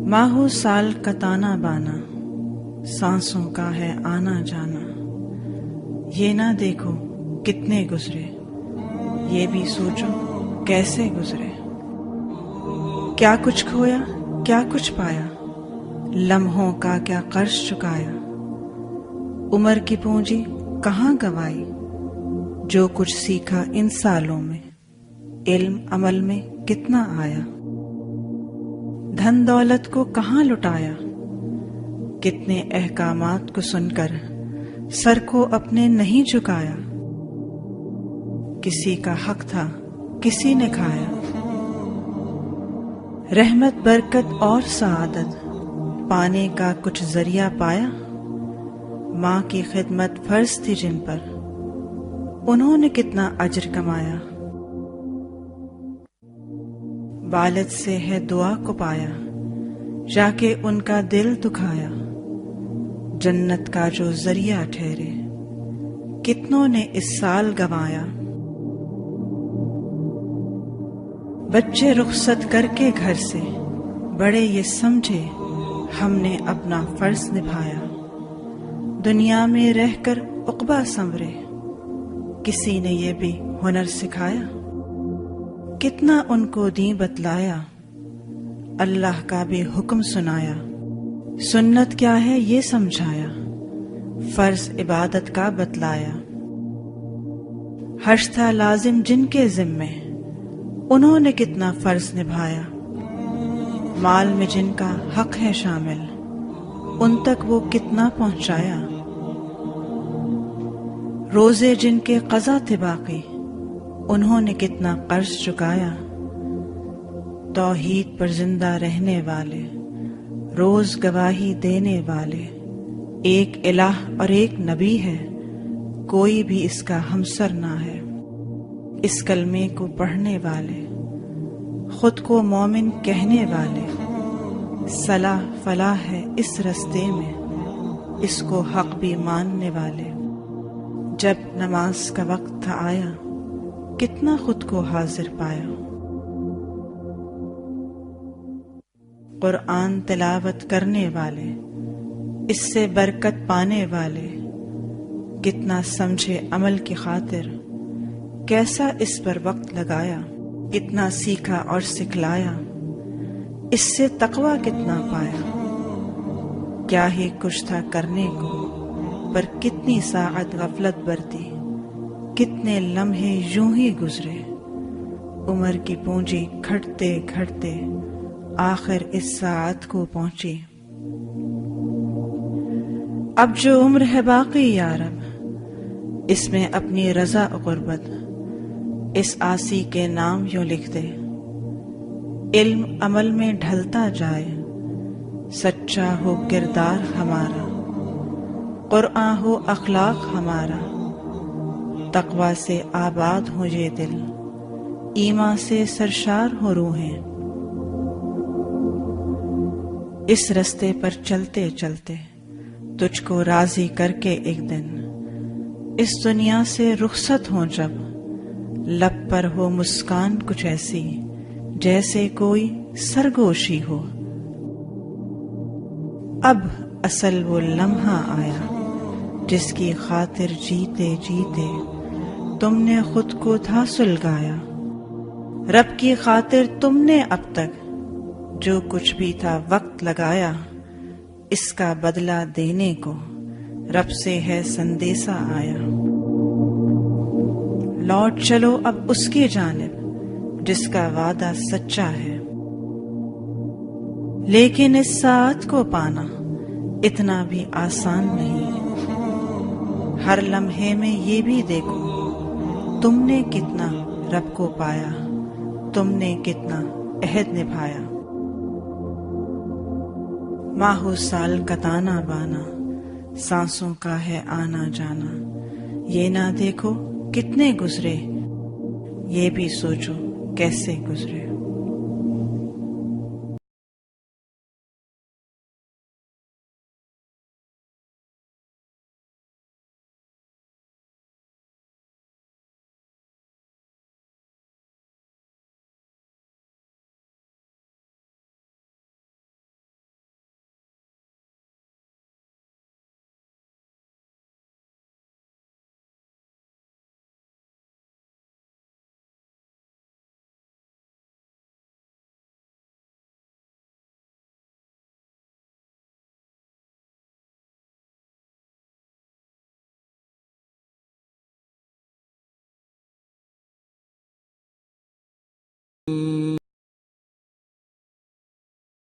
ماہو سال کا تانا بانا، سانسوں کا ہے آنا جانا۔ یہ نہ دیکھو کتنے گزرے، یہ بھی سوچو کیسے گزرے۔ کیا کچھ کھویا کیا کچھ پایا، لمحوں کا کیا قرض چکایا۔ عمر کی پونجی کہاں گنوائی، جو کچھ سیکھا ان سالوں میں، علم عمل میں کتنا آیا۔ دھن دولت کو کہاں لٹایا، کتنے احکامات کو سن کر سر کو اپنے نہیں جھکایا۔ کسی کا حق تھا کسی نے کھایا، رحمت برکت اور سعادت پانے کا کچھ ذریعہ پایا۔ ماں کی خدمت فرض تھی جن پر، انہوں نے کتنا اجر کمایا۔ والد سے ہے دعا کو پایا، جا کے ان کا دل دکھایا۔ جنت کا جو ذریعہ ٹھہرے، کتنوں نے اس سال گنوایا۔ بچے رخصت کر کے گھر سے، بڑے یہ سمجھے ہم نے اپنا فرض نبھایا۔ دنیا میں رہ کر عقبہ سنورے، کسی نے یہ بھی ہنر سکھایا۔ کتنا ان کو دین بتلایا، اللہ کا بھی حکم سنایا۔ سنت کیا ہے یہ سمجھایا، فرض عبادت کا بتلایا۔ حج تھا لازم جن کے ذمے، انہوں نے کتنا فرض نبھایا۔ مال میں جن کا حق ہے شامل، ان تک وہ کتنا پہنچایا۔ روزے جن کے قضا تھے باقی، انہوں نے کتنا قرض چکایا۔ توحید پر زندہ رہنے والے، روز گواہی دینے والے، ایک الہ اور ایک نبی ہے، کوئی بھی اس کا ہمسر نہ ہے۔ اس کلمے کو پڑھنے والے، خود کو مومن کہنے والے، صلاح فلاح ہے اس رستے میں، اس کو حق بھی ماننے والے۔ جب نماز کا وقت تھا آیا، کتنا خود کو حاضر پایا۔ قرآن تلاوت کرنے والے، اس سے برکت پانے والے، کتنا سمجھے عمل کی خاطر، کیسا اس پر وقت لگایا۔ کتنا سیکھا اور سکھلایا، اس سے تقویٰ کتنا پایا۔ کیا ہی کچھ تھا کرنے کو، پر کتنی ساعت غفلت برتی، کتنے لمحے یوں ہی گزرے۔ عمر کی پونجی گھٹتے گھٹتے آخر اس ساعت کو پہنچی۔ اب جو عمر ہے باقی یا رب، اس میں اپنی رضا و قربت، اس آسی کے نام یوں لکھ دے۔ علم عمل میں ڈھلتا جائے، سچا ہو کردار ہمارا، قرآن ہو اخلاق ہمارا۔ تقویٰ سے آباد ہو یہ دل، ایمان سے سرشار ہو روحیں۔ اس رستے پر چلتے چلتے تجھ کو راضی کر کے ایک دن، اس دنیا سے رخصت ہوں جب، لب پر ہو مسکان کچھ ایسی، جیسے کوئی سرگوشی ہو۔ اب اصل وہ لمحہ آیا، جس کی خاطر جیتے جیتے تم نے خود کو تھا سلگایا۔ رب کی خاطر تم نے اب تک جو کچھ بھی تھا وقت لگایا، اس کا بدلہ دینے کو رب سے ہے سندیسہ آیا۔ لوٹ چلو اب اس کی جانب جس کا وعدہ سچا ہے، لیکن اس ساعت کو پانا اتنا بھی آسان نہیں۔ ہر لمحے میں یہ بھی دیکھو تم نے کتنا رب کو پایا، تم نے کتنا عہد نبھایا۔ ماہو سال کا تانا بانا، سانسوں کا ہے آنا جانا۔ یہ نہ دیکھو کتنے گزرے، یہ بھی سوچو کیسے گزرے۔